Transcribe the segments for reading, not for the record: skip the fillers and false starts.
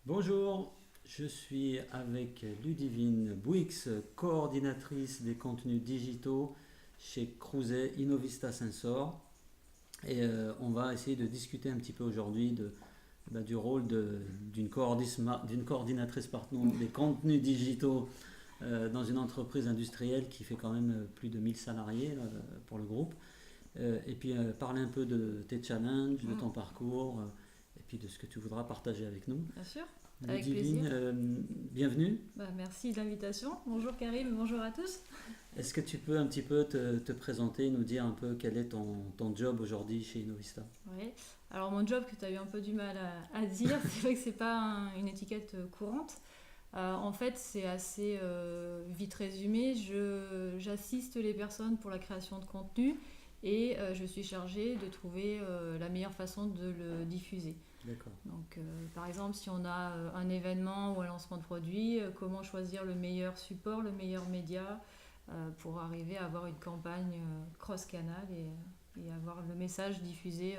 Bonjour, je suis avec Ludivine Bouix, coordinatrice des contenus digitaux chez Crouzet Innovista Sensor. Et on va essayer de discuter un petit peu aujourd'hui du rôle d'une coordinatrice des contenus digitaux dans une entreprise industrielle qui fait quand même plus de 1000 salariés pour le groupe. Et puis parler un peu de tes challenges, de ton parcours, et puis de ce que tu voudras partager avec nous. Bien sûr, avec Ludivine, plaisir. bienvenue. Merci de l'invitation. Bonjour Karim, bonjour à tous. Est-ce que tu peux un petit peu te présenter, nous dire un peu quel est ton job aujourd'hui chez Innovista? Oui. Alors mon job que tu as eu un peu du mal à dire, c'est vrai que c'est pas une étiquette courante. En fait, c'est assez vite résumé. J'assiste les personnes pour la création de contenu et je suis chargée de trouver la meilleure façon de le diffuser. D'accord. Donc, par exemple, si on a un événement ou un lancement de produit, comment choisir le meilleur support, le meilleur média pour arriver à avoir une campagne cross-canal et avoir le message diffusé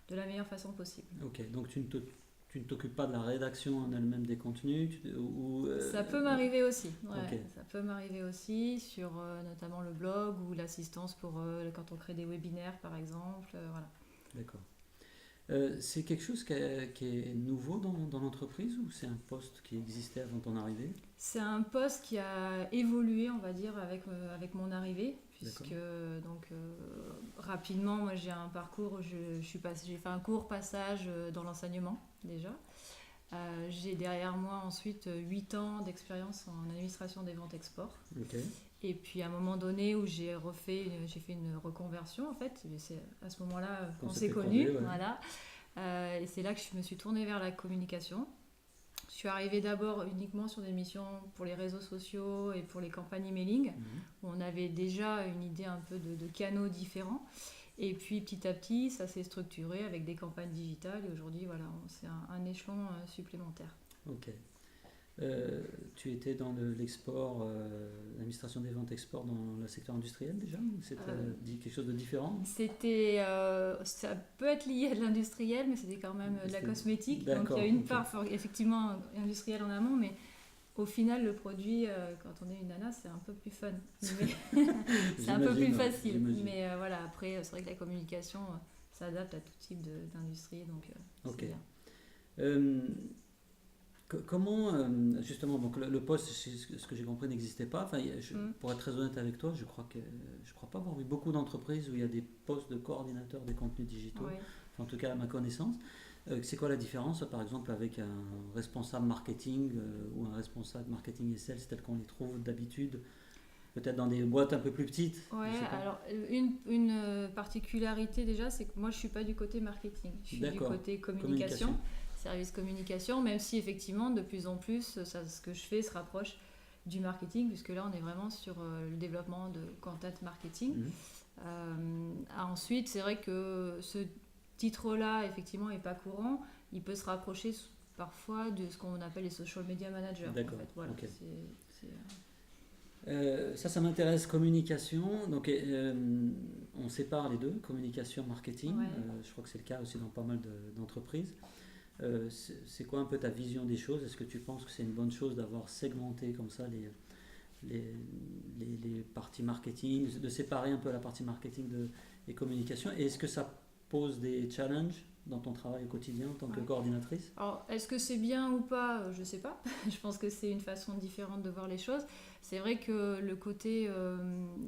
de la meilleure façon possible. Ok, donc tu ne t'occupes pas de la rédaction en elle-même des contenus Ça peut m'arriver aussi, Ok, ça peut m'arriver aussi sur notamment le blog ou l'assistance pour quand on crée des webinaires par exemple. Voilà. d'accord. C'est quelque chose qui est nouveau dans l'entreprise ou c'est un poste qui existait avant ton arrivée? C'est un poste qui a évolué, on va dire, avec mon arrivée, D'accord. puisque rapidement, moi j'ai un parcours, j'ai fait un court passage dans l'enseignement déjà. J'ai derrière moi ensuite 8 ans d'expérience en administration des ventes export. Ok, Et puis à un moment donné où j'ai fait une reconversion en fait, et c'est à ce moment-là qu'on qu'on s'est s'est fait connus, croiser, ouais. voilà. Et c'est là que je me suis tournée vers la communication. Je suis arrivée d'abord uniquement sur des missions pour les réseaux sociaux et pour les campagnes emailing, Mhm. où on avait déjà une idée un peu de canaux différents. Et puis petit à petit, ça s'est structuré avec des campagnes digitales. Et aujourd'hui, voilà, c'est un échelon supplémentaire. Ok. Tu étais dans l'export, l'administration des ventes export dans le secteur industriel déjà ou c'était Euh, quelque chose de différent? Ça peut être lié à de l'industriel, mais c'était quand même de la C'était- cosmétique. Donc il y a D'accord, une ok. part effectivement industrielle en amont, mais au final, le produit, quand on est une nana, c'est un peu plus fun. Mais c'est un peu plus J'imagine, ouais, facile. j'imagine. Mais voilà, après, c'est vrai que la communication s'adapte à tout type d'industrie, donc c'est Ok. bien. Euh, Comment, justement, donc le poste, ce que j'ai compris, n'existait pas. Enfin, Mm. pour être très honnête avec toi, je crois pas avoir vu beaucoup d'entreprises où il y a des postes de coordinateur des contenus digitaux. Ouais. Enfin, en tout cas, à ma connaissance. C'est quoi la différence, par exemple, avec un responsable marketing ou un responsable marketing et sales tel qu'on les trouve d'habitude, peut-être dans des boîtes un peu plus petites, je Ouais, sais pas. alors une particularité déjà, c'est que moi je suis pas du côté marketing, je suis du D'accord. côté communication, Communication. service communication, même si effectivement de plus en plus ce que je fais se rapproche du marketing, puisque là on est vraiment sur le développement de content marketing. Mhm. Ensuite, c'est vrai que ce titre-là effectivement est pas courant, il peut se rapprocher parfois de ce qu'on appelle les social media managers. En D'accord. fait, voilà, Ok. c'est, Ça m'intéresse, communication. Donc, on sépare les deux, communication, marketing. ouais. Je crois que c'est le cas aussi dans pas mal d'entreprises. C'est quoi un peu ta vision des choses? Est-ce que tu penses que c'est une bonne chose d'avoir segmenté comme ça les, les parties marketing, de séparer un peu la partie marketing et communication? Et est-ce que ça pose des challenges dans ton travail au quotidien en tant que Ouais. coordinatrice? Alors, est-ce que c'est bien ou pas? Je sais pas. Je pense que c'est une façon différente de voir les choses. C'est vrai que le côté,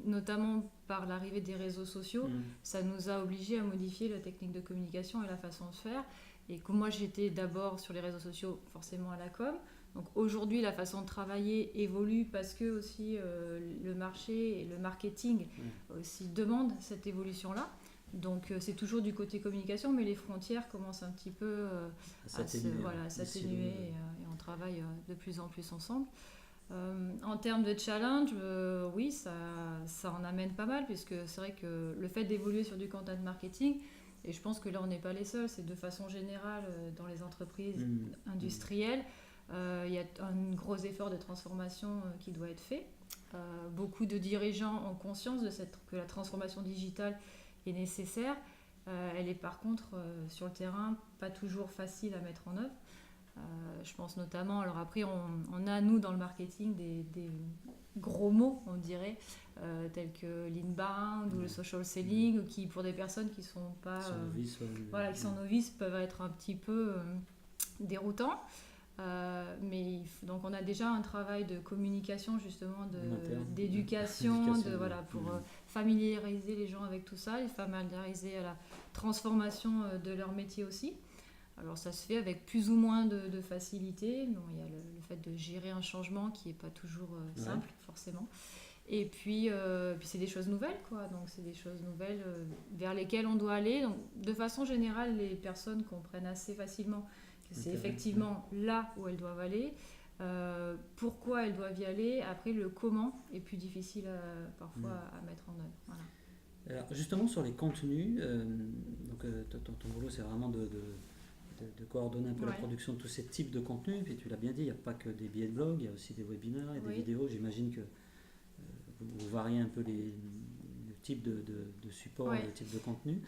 notamment par l'arrivée des réseaux sociaux, Hmm. ça nous a obligés à modifier la technique de communication et la façon de faire. Et comme moi j'étais d'abord sur les réseaux sociaux, forcément à la com. Donc aujourd'hui, la façon de travailler évolue parce que aussi le marché et le marketing Ouais. aussi demandent cette évolution-là. Donc c'est toujours du côté communication, mais les frontières commencent un petit peu S'atténuer, ouais. voilà, Les silos, s'atténuer et on travaille de plus en plus ensemble. En termes de challenge, oui, ça en amène pas mal, puisque c'est vrai que le fait d'évoluer sur du content marketing, et je pense que là on n'est pas les seuls, c'est de façon générale dans les entreprises Hmm. Hmm. industrielles, il y a un gros effort de transformation qui doit être fait. Beaucoup de dirigeants ont conscience que la transformation digitale est nécessaire. Elle est par contre sur le terrain pas toujours facile à mettre en œuvre. Je pense notamment, alors après on a nous dans le marketing des gros mots on dirait, tels que l'inbound ou le social selling, qui pour des personnes qui sont pas novices, qui sont novices peuvent être un petit peu déroutants. Donc on a déjà un travail de communication justement, d'éducation, pour familiariser les gens avec tout ça, les familiariser à la transformation de leur métier aussi. Alors ça se fait avec plus ou moins de facilité. Bon, il y a le fait de gérer un changement qui n'est pas toujours simple forcément. Et puis c'est des choses nouvelles, quoi. Donc c'est des choses nouvelles vers lesquelles on doit aller. Donc de façon générale, les personnes comprennent assez facilement que c'est effectivement là où elles doivent aller. Pourquoi elles doivent y aller. Après, le comment est plus difficile parfois à mettre en œuvre. Voilà. Alors, justement sur les contenus, ton boulot c'est vraiment de coordonner un peu la production de tous ces types de contenus. Et puis tu l'as bien dit, il n'y a pas que des billets de blog, il y a aussi des webinaires et des vidéos. J'imagine que vous variez un peu le type de support, le type de contenu.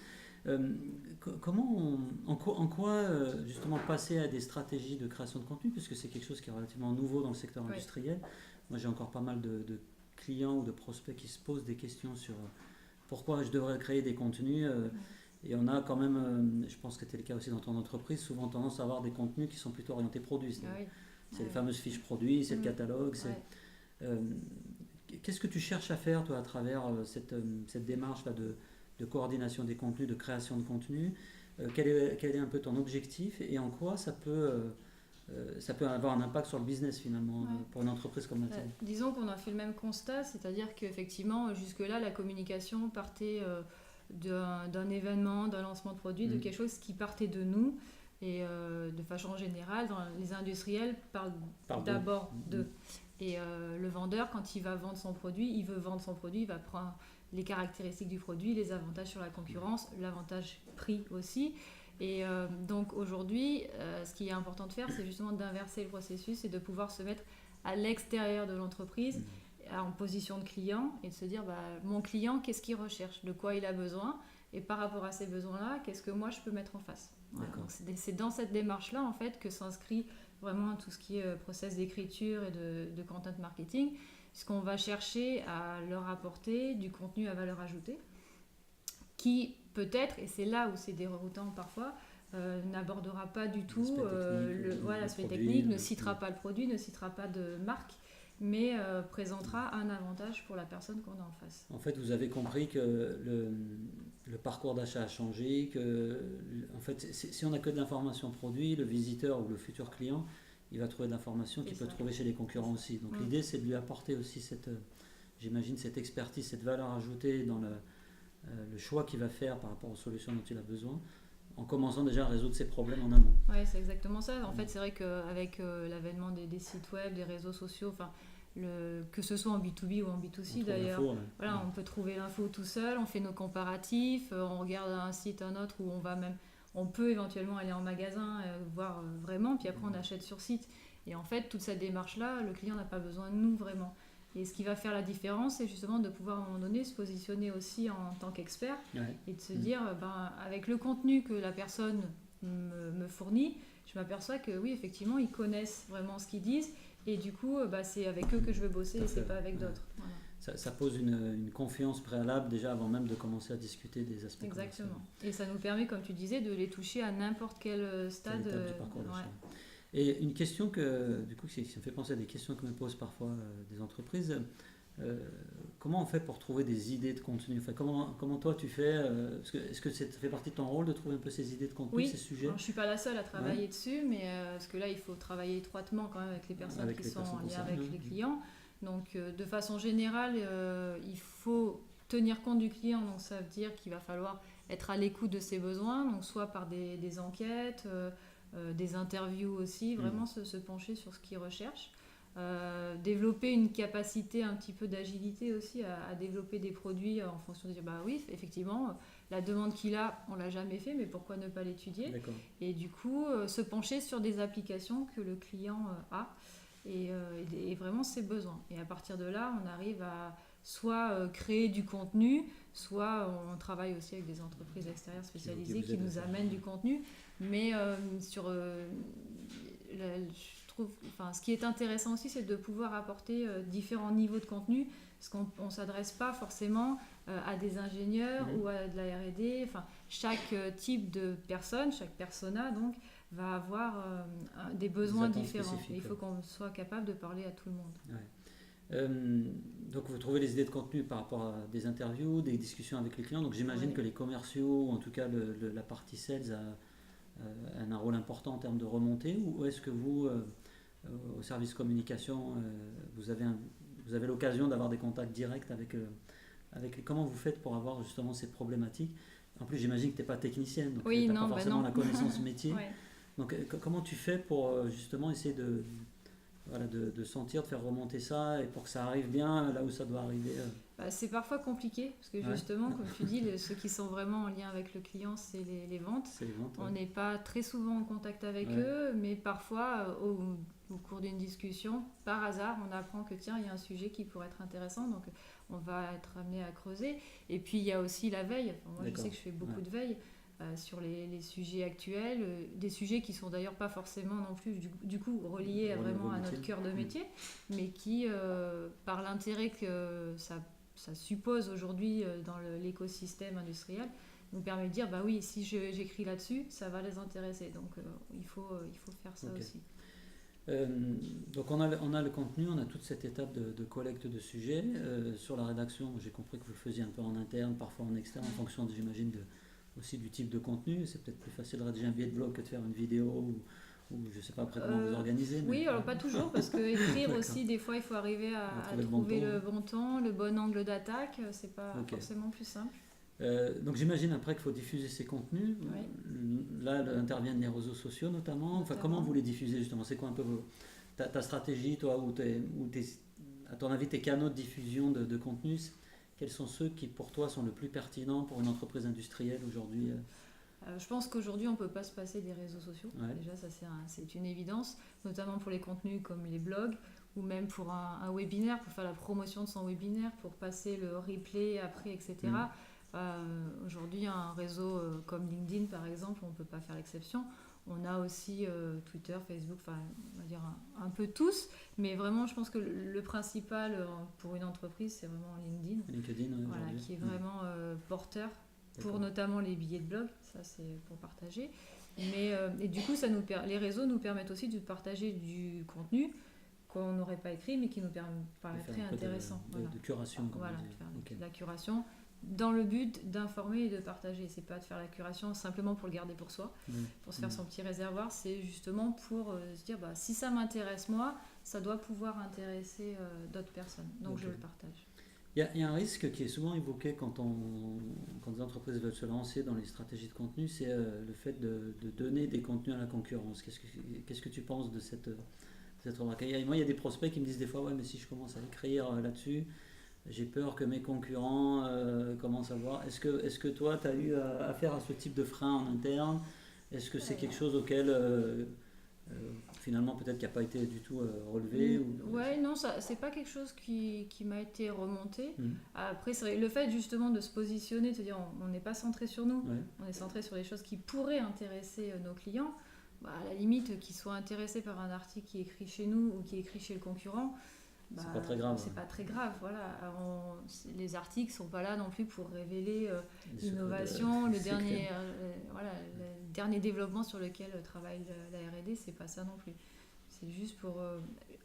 En quoi justement passer à des stratégies de création de contenu, puisque c'est quelque chose qui est relativement nouveau dans le secteur industriel. Moi j'ai encore pas mal de clients ou de prospects qui se posent des questions sur pourquoi je devrais créer des contenus. Et on a quand même, je pense que c'était le cas aussi dans ton entreprise, souvent tendance à avoir des contenus qui sont plutôt orientés produits. C'est les fameuses fiches produits, c'est le catalogue. Qu'est-ce que tu cherches à faire, toi, à travers cette démarche-là de coordination des contenus, de création de contenu? Quel est un peu ton objectif et en quoi ça peut avoir un impact sur le business finalement pour une entreprise comme la tienne? Disons qu'on a fait le même constat, c'est-à-dire qu'effectivement, jusque-là, la communication partait d'un événement, d'un lancement de produit, de quelque chose qui partait de nous. Et de façon générale, les industriels parlent d'abord d'eux. Et le vendeur, quand il va vendre son produit, il veut vendre son produit, il va prendre les caractéristiques du produit, les avantages sur la concurrence, l'avantage prix aussi. Et donc aujourd'hui, ce qui est important de faire, c'est justement d'inverser le processus et de pouvoir se mettre à l'extérieur de l'entreprise, en position de client, et de se dire, mon client, qu'est-ce qu'il recherche, de quoi il a besoin, et par rapport à ces besoins-là, qu'est-ce que moi je peux mettre en face. Voilà. Donc c'est dans cette démarche-là en fait que s'inscrit vraiment tout ce qui est process d'écriture et de content marketing, puisqu'on va chercher à leur apporter du contenu à valeur ajoutée, qui peut-être, et c'est là où c'est déroutant parfois, n'abordera pas du tout l'aspect technique, ne citera pas le produit, ne citera pas de marque, mais présentera un avantage pour la personne qu'on a en face. En fait, vous avez compris que le parcours d'achat a changé, que en fait, si on n'a que de l'information produit, le visiteur ou le futur client, il va trouver de l'information qu'il peut trouver chez les concurrents aussi. Donc l'idée, c'est de lui apporter aussi j'imagine, cette expertise, cette valeur ajoutée dans le choix qu'il va faire par rapport aux solutions dont il a besoin, en commençant déjà à résoudre ses problèmes en amont. Oui, c'est exactement ça. En fait, c'est vrai qu'avec l'avènement des sites web, des réseaux sociaux, que ce soit en B2B ou en B2C d'ailleurs, on peut trouver l'info tout seul, on fait nos comparatifs, on regarde un site, un autre, où on peut éventuellement aller en magasin, voir vraiment, puis après on achète sur site. Et en fait, toute cette démarche-là, le client n'a pas besoin de nous vraiment. Et ce qui va faire la différence, c'est justement de pouvoir à un moment donné se positionner aussi en tant qu'expert et de se dire, avec le contenu que la personne me fournit, je m'aperçois que oui, effectivement, ils connaissent vraiment ce qu'ils disent et du coup, c'est avec eux que je veux bosser et c'est pas avec d'autres. Voilà. Ça pose une confiance préalable déjà avant même de commencer à discuter des aspects. Exactement. Et ça nous permet, comme tu disais, de les toucher à n'importe quel stade du parcours d'achat. Et une question du coup, ça me fait penser à des questions que me posent parfois des entreprises. Comment on fait pour trouver des idées de contenu? Enfin, comment toi tu fais? Est-ce que ça fait partie de ton rôle de trouver un peu ces idées de contenu, ces sujets? Alors, je ne suis pas la seule à travailler dessus, mais parce que là, il faut travailler étroitement quand même avec les personnes qui sont en lien avec les clients. Donc, de façon générale, il faut tenir compte du client. Donc, ça veut dire qu'il va falloir être à l'écoute de ses besoins, donc soit par des enquêtes, des interviews aussi, vraiment se pencher sur ce qu'il recherche. Développer une capacité un petit peu d'agilité aussi à développer des produits en fonction de dire oui, effectivement, la demande qu'il a, on l'a jamais fait, mais pourquoi ne pas l'étudier? Et du coup, se pencher sur des applications que le client a et vraiment ses besoins. Et à partir de là, on arrive à soit créer du contenu, soit on travaille aussi avec des entreprises extérieures spécialisées qui nous amènent du contenu, mais sur je trouve, enfin, ce qui est intéressant aussi, c'est de pouvoir apporter différents niveaux de contenu, parce qu'on ne s'adresse pas forcément à des ingénieurs ou à de la R&D. Enfin, chaque type de personne, chaque persona, donc, va avoir des besoins différents. Et il faut qu'on soit capable de parler à tout le monde. Ouais. Donc vous trouvez les idées de contenu par rapport à des interviews, des discussions avec les clients. Donc j'imagine que les commerciaux, ou en tout cas la partie sales, a un rôle important en termes de remontée. Ou est-ce que vous, au service communication, vous avez l'occasion d'avoir des contacts directs avec comment vous faites pour avoir justement ces problématiques? En plus, j'imagine que tu n'es pas technicienne, donc tu n'as pas forcément la connaissance métier. Ouais. Donc comment tu fais pour justement essayer de sentir, de faire remonter ça et pour que ça arrive bien là où ça doit arriver? C'est parfois compliqué parce que justement, comme tu dis, ceux qui sont vraiment en lien avec le client, c'est les ventes. On n'est pas très souvent en contact avec eux, mais parfois, au cours d'une discussion, par hasard, on apprend que tiens, il y a un sujet qui pourrait être intéressant, donc on va être amené à creuser. Et puis il y a aussi la veille. Enfin, moi, je sais que je fais beaucoup de veille. Sur les sujets actuels, des sujets qui sont d'ailleurs pas forcément non plus du coup reliés vraiment à notre cœur de métier, mais qui, par l'intérêt que ça suppose aujourd'hui dans l'écosystème industriel, nous permet de dire bah oui, si j'écris là-dessus, ça va les intéresser. Donc il faut faire ça aussi. Donc on a le contenu, on a toute cette étape de collecte de sujets. Sur la rédaction, j'ai compris que vous le faisiez un peu en interne, parfois en externe, en fonction, j'imagine, aussi du type de contenu. C'est peut-être plus facile de rédiger un billet de blog que de faire une vidéo ou je ne sais pas après comment vous organisez. Mais... Oui, alors pas toujours, parce que écrire aussi, des fois, il faut arriver à trouver le bon ton, le bon angle d'attaque. C'est pas forcément plus simple. Donc j'imagine après qu'il faut diffuser ces contenus. Là, interviennent les réseaux sociaux notamment. Enfin, comment vous les diffusez justement? C'est quoi un peu ta stratégie, toi, à ton avis, tes canaux de diffusion de contenus? Quels sont ceux qui, pour toi, sont le plus pertinents pour une entreprise industrielle aujourd'hui? Je pense qu'aujourd'hui, on ne peut pas se passer des réseaux sociaux. Déjà, ça, c'est une évidence, notamment pour les contenus comme les blogs ou même pour un webinaire, pour faire la promotion de son webinaire, pour passer le replay après, etc. Aujourd'hui, un réseau comme LinkedIn, par exemple, on ne peut pas faire l'exception. On a aussi Twitter, Facebook, enfin, on va dire un peu tous, mais vraiment, je pense que le principal pour une entreprise, c'est vraiment LinkedIn, qui est vraiment porteur pour notamment les billets de blog. Ça, c'est pour partager. Et du coup, les réseaux nous permettent aussi de partager du contenu qu'on n'aurait pas écrit, mais qui nous paraîtrait intéressant. De curation. De la curation. Dans le but d'informer et de partager. C'est pas de faire la curation simplement pour le garder pour soi, pour se faire son petit réservoir. C'est justement pour se dire si ça m'intéresse moi, ça doit pouvoir intéresser d'autres personnes. Donc je le partage. Il y a un risque qui est souvent évoqué quand des entreprises veulent se lancer dans les stratégies de contenu, c'est le fait de donner des contenus à la concurrence. Qu'est-ce que tu penses de cette remarque? Moi, il y a des prospects qui me disent des fois mais si je commence à écrire là-dessus, j'ai peur que mes concurrents commencent à voir. Est-ce que toi, tu as eu affaire à ce type de frein en interne? Est-ce que c'est quelque chose auquel, finalement, peut-être qui n'a pas été du tout relevé non, c'est pas quelque chose qui m'a été remonté. Après, c'est vrai, le fait justement de se positionner, de se dire on n'est pas centré sur nous, on est centré sur les choses qui pourraient intéresser nos clients. À la limite, qu'ils soient intéressés par un article qui est écrit chez nous ou qui est écrit chez le concurrent, c'est pas très grave. C'est pas très grave, voilà. Les articles sont pas là non plus pour révéler l'innovation, le dernier développement sur lequel travaille la R&D, c'est pas ça non plus. C'est juste pour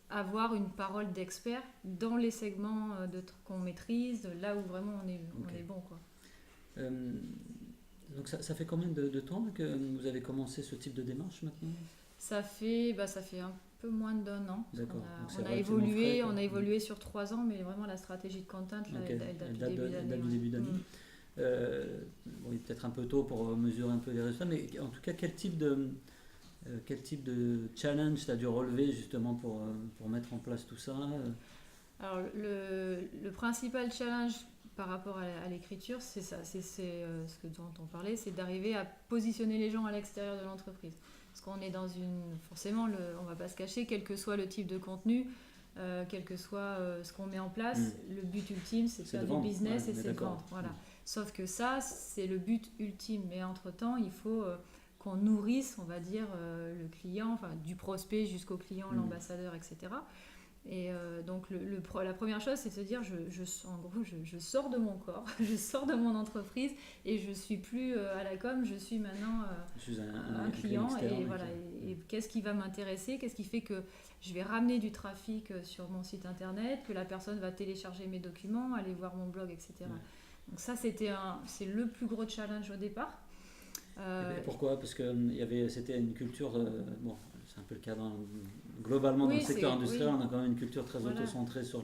avoir une parole d'expert dans les segments qu'on maîtrise, là où vraiment on est bon, quoi. Donc ça fait combien de temps que vous avez commencé ce type de démarche maintenant? Ça fait un peu moins d'1 an. D'accord. On a évolué sur 3 ans, mais vraiment la stratégie de content, elle date du début d'année. Il est peut-être un peu tôt pour mesurer un peu les résultats, mais en tout cas, quel type de challenge tu as dû relever justement pour mettre en place tout ça? Alors, le principal challenge par rapport à l'écriture, c'est ça, c'est ce dont on parlait, c'est d'arriver à positionner les gens à l'extérieur de l'entreprise. Parce qu'on est dans forcément, on va pas se cacher, quel que soit le type de contenu, quel que soit ce qu'on met en place, le but ultime, c'est de faire du business et c'est de vendre. Voilà. Sauf que ça, c'est le but ultime. Mais entre-temps, il faut qu'on nourrisse, on va dire, le client, enfin, du prospect jusqu'au client, l'ambassadeur, etc. Et donc la première chose, c'est de se dire, en gros, je sors de mon corps, je sors de mon entreprise et je suis plus à la com, je suis maintenant un client et voilà. Et qu'est-ce qui va m'intéresser, qu'est-ce qui fait que je vais ramener du trafic sur mon site internet, que la personne va télécharger mes documents, aller voir mon blog, etc. Ouais. Donc ça, c'est le plus gros challenge au départ. Et pourquoi ? Parce que c'était une culture, bon, c'est un peu le cas globalement dans le secteur industriel, on a quand même une culture très auto-centrée sur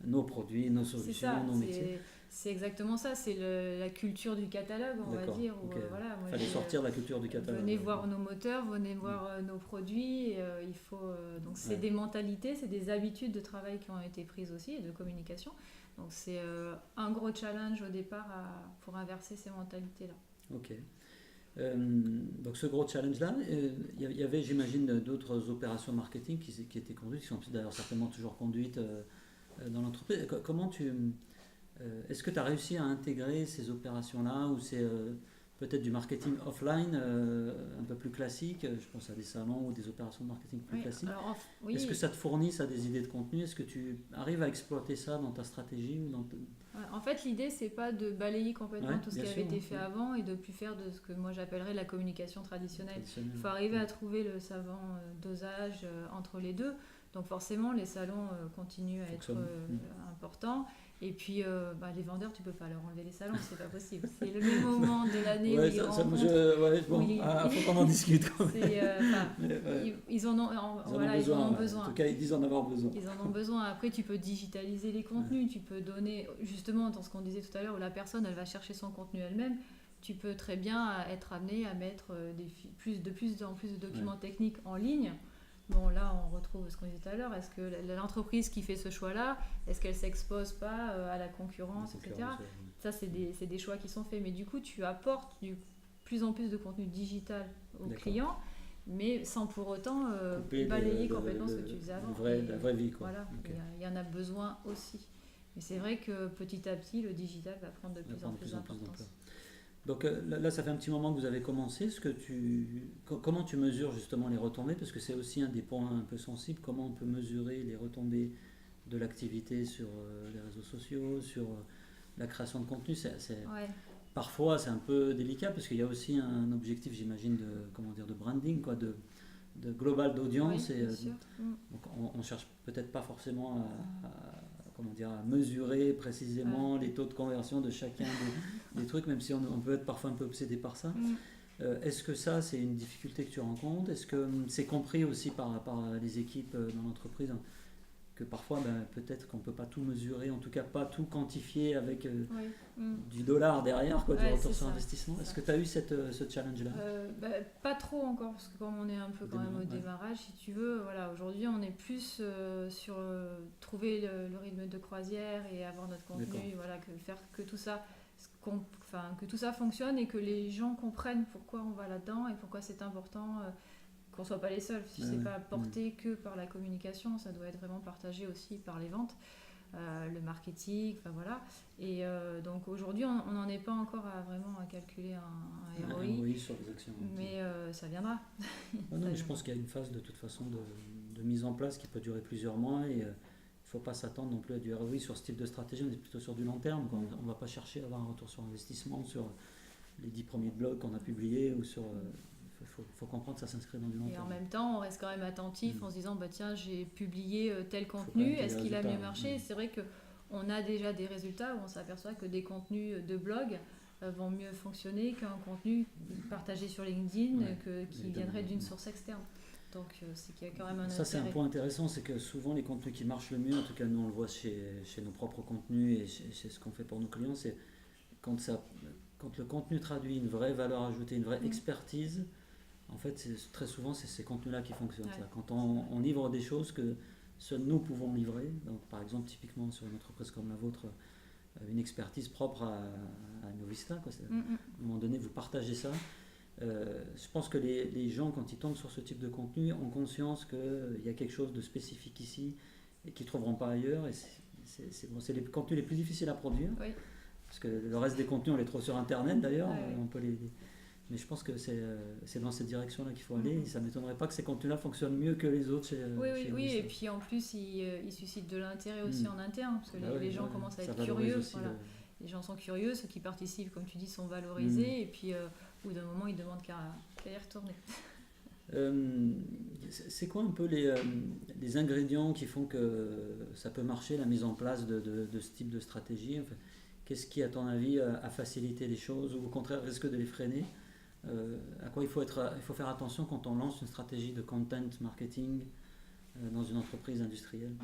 nos produits, nos solutions, nos métiers. C'est exactement ça, c'est la culture du catalogue, on va dire. Okay. Il fallait sortir de la culture du catalogue. Venez voir nos moteurs, venez voir nos produits. Donc c'est des mentalités, c'est des habitudes de travail qui ont été prises aussi et de communication. Donc c'est un gros challenge au départ pour inverser ces mentalités-là. Ok. Donc ce gros challenge-là, il y avait, j'imagine, d'autres opérations marketing qui étaient conduites, qui sont d'ailleurs certainement toujours conduites dans l'entreprise. Est-ce que tu as réussi à intégrer ces opérations-là ou c'est peut-être du marketing offline un peu plus classique, je pense à des salons ou des opérations de marketing plus classiques. Alors, Est-ce que ça te fournit ça des idées de contenu ? Est-ce que tu arrives à exploiter ça dans ta stratégie ou En fait, l'idée, c'est pas de balayer complètement tout ce qui avait été fait avant et de plus faire de ce que moi j'appellerais la communication traditionnelle. Il faut arriver à trouver le savant dosage entre les deux. Donc forcément, les salons continuent à être importants. Et puis, les vendeurs, tu peux pas leur enlever les salons, c'est pas possible. C'est le même moment de l'année où ils rencontrent. Faut qu'on en discute quand même. Ils en ont besoin. En tout cas, ils disent en avoir besoin. Ils en ont besoin. Après, tu peux digitaliser les contenus, tu peux donner, justement, dans ce qu'on disait tout à l'heure, où la personne, elle va chercher son contenu elle-même. Tu peux très bien être amené à mettre de plus en plus de documents techniques en ligne. Bon, là, on retrouve ce qu'on disait tout à l'heure. Est-ce que l'entreprise qui fait ce choix-là, est-ce qu'elle ne s'expose pas à la concurrence, etc. Ça, c'est des choix qui sont faits. Mais du coup, tu apportes plus en plus de contenu digital aux clients, mais sans pour autant balayer complètement ce que tu faisais avant. La vraie vie, quoi. Voilà, il y en a besoin aussi. Mais c'est vrai que petit à petit, le digital va prendre de plus en plus d'importance. Donc là, ça fait un petit moment que vous avez commencé. Comment tu mesures justement les retombées ? Parce que c'est aussi un des points un peu sensibles. Comment on peut mesurer les retombées de l'activité sur les réseaux sociaux, sur la création de contenu ? Parfois, c'est un peu délicat parce qu'il y a aussi un objectif, j'imagine, de branding, quoi, de global d'audience. Donc on ne cherche peut-être pas forcément à mesurer précisément les taux de conversion de chacun des trucs, même si on peut être parfois un peu obsédé par ça. Est-ce que ça, c'est une difficulté que tu rencontres ? Est-ce que c'est compris aussi par les équipes dans l'entreprise que parfois, peut-être qu'on ne peut pas tout mesurer, en tout cas pas tout quantifier avec du dollar derrière, du retour sur investissement. Est-ce que tu as eu ce challenge-là ? Pas trop encore, parce que comme on est un peu quand même au démarrage, si tu veux, aujourd'hui on est plus sur trouver le rythme de croisière et avoir notre contenu, que faire que tout ça, que tout ça fonctionne et que les gens comprennent pourquoi on va là-dedans et pourquoi c'est important. Qu'on ne soit pas les seuls, si c'est pas porté que par la communication, ça doit être vraiment partagé aussi par les ventes, le marketing, Et donc aujourd'hui, on n'en est pas encore à calculer un ROI, sur les actions. Mais ça viendra. Je pense qu'il y a une phase de toute façon de mise en place qui peut durer plusieurs mois et il ne faut pas s'attendre non plus à du ROI sur ce type de stratégie, on est plutôt sur du long terme. On ne va pas chercher à avoir un retour sur investissement sur les 10 premiers blogs qu'on a publiés ou sur... Il faut comprendre que ça s'inscrit dans du long terme. Et en même temps, on reste quand même attentif en se disant tiens, j'ai publié tel contenu, est-ce qu'il a mieux marché ? C'est vrai qu'on a déjà des résultats où on s'aperçoit que des contenus de blog vont mieux fonctionner qu'un contenu partagé sur LinkedIn qui viendrait d'une source externe. Donc c'est qu'il y a quand même un intérêt. Ça, c'est un point intéressant, c'est que souvent les contenus qui marchent le mieux, en tout cas nous on le voit chez nos propres contenus et chez ce qu'on fait pour nos clients, c'est quand le contenu traduit une vraie valeur ajoutée, une vraie expertise. En fait, très souvent, c'est ces contenus-là qui fonctionnent. Quand on livre des choses que seuls nous pouvons livrer, donc par exemple, typiquement sur une entreprise comme la vôtre, une expertise propre à Innovista, à un moment donné, vous partagez ça. Je pense que les gens, quand ils tombent sur ce type de contenu, ont conscience qu'il y a quelque chose de spécifique ici et qu'ils ne trouveront pas ailleurs. Et c'est les contenus les plus difficiles à produire. Parce que le reste des contenus, on les trouve sur Internet d'ailleurs. On peut Mais je pense que c'est dans cette direction-là qu'il faut aller. Et ça ne m'étonnerait pas que ces contenus-là fonctionnent mieux que les autres chez oui. Et puis en plus, ils suscitent de l'intérêt aussi en interne, parce que les gens commencent à être curieux. Voilà. Les gens sont curieux, ceux qui participent, comme tu dis, sont valorisés. Et puis au bout d'un moment, ils demandent qu'à y retourner. C'est quoi un peu les ingrédients qui font que ça peut marcher, la mise en place de ce type de stratégie? Enfin, qu'est-ce qui, à ton avis, a facilité les choses ou au contraire risque de les freiner? À quoi il faut faire attention quand on lance une stratégie de content marketing dans une entreprise industrielle?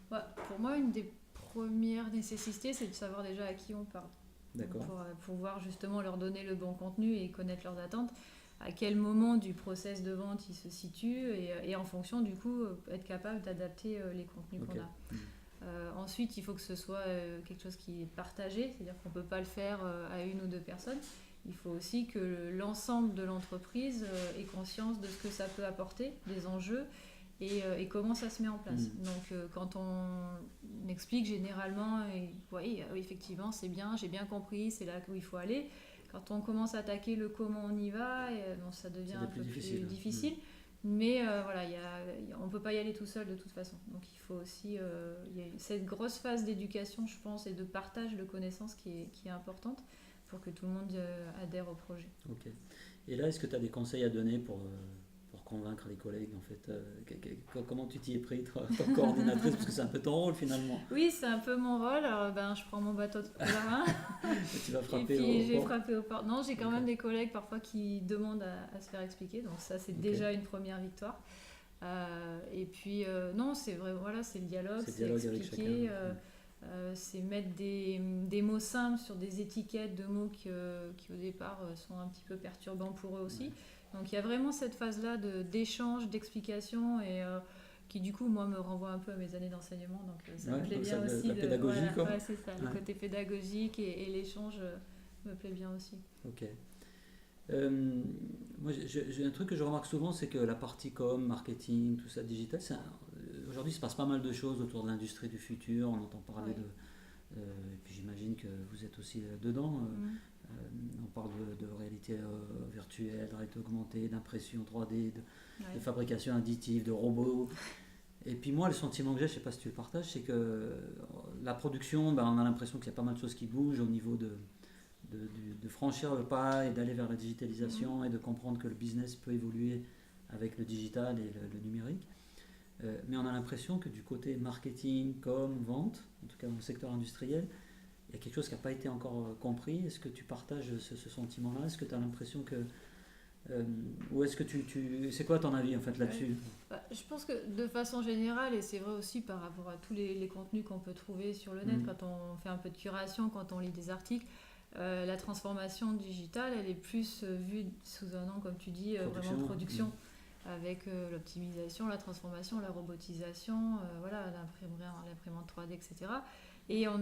Pour moi, une des premières nécessités, c'est de savoir déjà à qui on parle. D'accord. Pour pouvoir justement leur donner le bon contenu et connaître leurs attentes, à quel moment du process de vente ils se situent et en fonction du coup être capable d'adapter les contenus qu'on a. Ensuite, il faut que ce soit quelque chose qui est partagé, c'est-à-dire qu'on ne peut pas le faire à une ou deux personnes. Il faut aussi que l'ensemble de l'entreprise ait conscience de ce que ça peut apporter, des enjeux et comment ça se met en place. Donc quand on explique généralement, oui, effectivement c'est bien, j'ai bien compris, c'est là où il faut aller. Quand on commence à attaquer le comment on y va, ça devient un peu plus difficile. Mais on ne peut pas y aller tout seul de toute façon. Donc il faut aussi, il y a cette grosse phase d'éducation, je pense, et de partage de connaissances qui est importante pour que tout le monde adhère au projet. Ok. Et là, est-ce que tu as des conseils à donner pour convaincre les collègues en fait? Comment tu t'y es pris, toi, en coordinatrice, parce que c'est un peu ton rôle finalement? Oui, c'est un peu mon rôle. Alors, je prends mon bateau de pèlerin. Tu vas frapper et puis j'ai frappé aux portes. Non, j'ai quand même des collègues parfois qui demandent à se faire expliquer. Donc ça, c'est déjà une première victoire. Et puis non, c'est vrai, voilà, c'est le dialogue, c'est expliquer. C'est mettre des mots simples sur des étiquettes de mots qui au départ sont un petit peu perturbants pour eux aussi. Ouais. Donc il y a vraiment cette phase-là d'échange, d'explication et qui du coup moi me renvoie un peu à mes années d'enseignement. Donc ça me plaît bien aussi. La pédagogie, quoi. Ouais, c'est ça, le côté pédagogique et l'échange me plaît bien aussi. Ok. Moi j'ai un truc que je remarque souvent, c'est que la partie com, marketing, tout ça, digital, aujourd'hui il se passe pas mal de choses autour de l'industrie du futur, on entend parler et puis j'imagine que vous êtes aussi dedans. On parle de réalité virtuelle, de réalité augmentée, d'impression 3D, de fabrication additive, de robots. Et puis moi, le sentiment que j'ai, je ne sais pas si tu le partages, c'est que la production, on a l'impression qu'il y a pas mal de choses qui bougent au niveau de franchir le pas et d'aller vers la digitalisation et de comprendre que le business peut évoluer avec le digital et le numérique. Mais on a l'impression que du côté marketing, com, vente, en tout cas dans le secteur industriel, il y a quelque chose qui n'a pas été encore compris. Est-ce que tu partages ce sentiment-là? Est-ce que tu as l'impression que... ou est-ce que c'est quoi ton avis en fait là-dessus? Je pense que de façon générale, et c'est vrai aussi par rapport à tous les contenus qu'on peut trouver sur le net, quand on fait un peu de curation, quand on lit des articles, la transformation digitale, elle est plus vue sous un angle, comme tu dis, vraiment production. Avec l'optimisation, la transformation, la robotisation, l'imprimante 3D, etc. Et on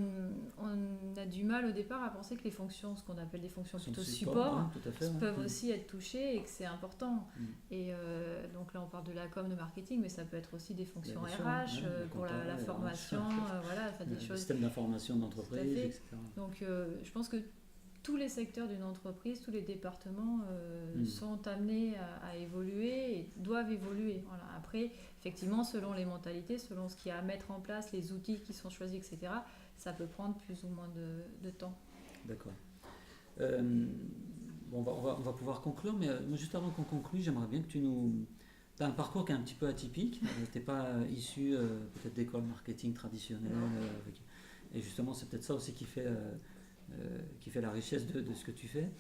a du mal au départ à penser que les fonctions, ce qu'on appelle des fonctions plutôt support, peuvent aussi être touchées et que c'est important. Et donc là, on parle de la com, de marketing, mais ça peut être aussi des fonctions RH pour la formation, des choses. Le système d'information d'entreprise, etc. Donc je pense que tous les secteurs d'une entreprise, tous les départements sont amenés à évoluer et doivent évoluer. Voilà. Après, effectivement, selon les mentalités, selon ce qu'il y a à mettre en place, les outils qui sont choisis, etc., ça peut prendre plus ou moins de temps. D'accord. On va pouvoir conclure, mais juste avant qu'on conclue, j'aimerais bien que tu nous... Tu as un parcours qui est un petit peu atypique. Tu n'es pas issu peut-être d'école marketing traditionnelle. Et justement, c'est peut-être ça aussi qui fait la richesse de ce que tu fais.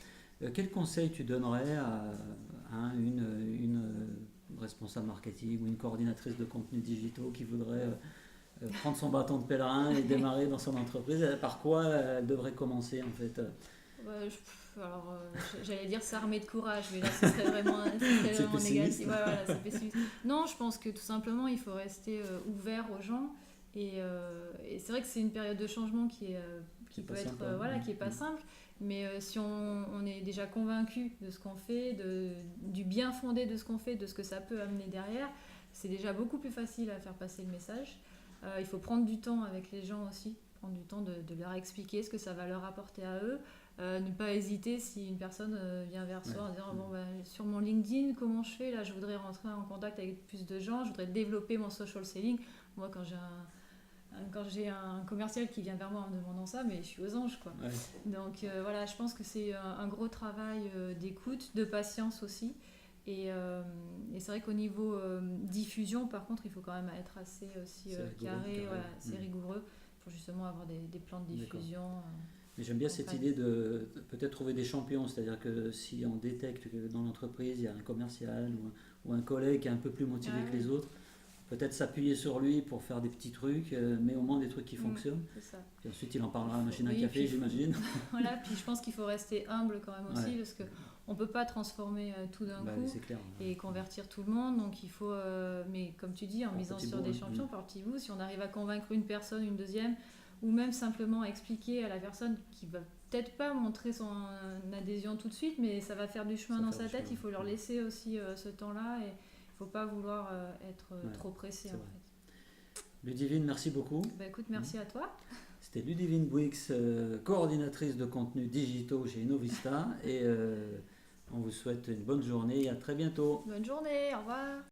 Quel conseil tu donnerais à une responsable marketing ou une coordinatrice de contenus digitaux qui voudrait prendre son bâton de pèlerin et démarrer dans son entreprise? Par quoi elle devrait commencer en fait? J'allais dire s'armer de courage, mais là ce serait vraiment négatif. C'est pessimiste. Non, je pense que tout simplement il faut rester ouvert aux gens et c'est vrai que c'est une période de changement qui peut être qui est pas simple, mais si on est déjà convaincu de ce qu'on fait, du bien fondé de ce qu'on fait, de ce que ça peut amener derrière, c'est déjà beaucoup plus facile à faire passer le message. Il faut prendre du temps avec les gens aussi, prendre du temps de leur expliquer ce que ça va leur apporter à eux, Ne pas hésiter si une personne vient vers soi Ouais. en disant bon, bah, sur mon LinkedIn, comment je fais là, je voudrais rentrer en contact avec plus de gens, je voudrais développer mon social selling. Moi, quand j'ai un commercial qui vient vers moi en me demandant ça, mais je suis aux anges, quoi. Ouais. Donc voilà, je pense que c'est un gros travail d'écoute, de patience aussi. Et c'est vrai qu'au niveau diffusion, par contre, il faut quand même être assez aussi C'est rigoureux, carré, carré. voilà, c'est rigoureux pour justement avoir des plans de D'accord. diffusion. Mais j'aime bien cette Campagne. idée de peut-être trouver des champions, c'est-à-dire que si on détecte que dans l'entreprise il y a un commercial ou un collègue qui est un peu plus motivé Ouais, que les autres, peut-être s'appuyer sur lui pour faire des petits trucs, mais au moins des trucs qui fonctionnent. c'est ça. Puis ensuite il en parlera à la machine à Oui, café, puis- j'imagine. Voilà, puis je pense qu'il faut rester humble quand même aussi, Ouais. parce qu'on ne peut pas transformer tout d'un Bah, coup c'est clair. et convertir tout le monde. Donc il faut, mais comme tu dis, en Par misant petits sur bouts, des hein. champions par petits bouts, si on arrive à convaincre une personne, une deuxième, ou même simplement expliquer à la personne qui va peut-être pas montrer son adhésion tout de suite, mais ça va faire du chemin Ça dans va sa faire du tête, chemin. il faut leur laisser aussi ce temps-là et il ne faut pas vouloir être Ouais, trop pressé c'est en vrai. fait. Ludivine, merci beaucoup. Bah, écoute, merci à toi. C'était Ludivine Bouix, coordinatrice de contenus digitaux chez Innovista. Et on vous souhaite une bonne journée et à très bientôt. Bonne journée, au revoir.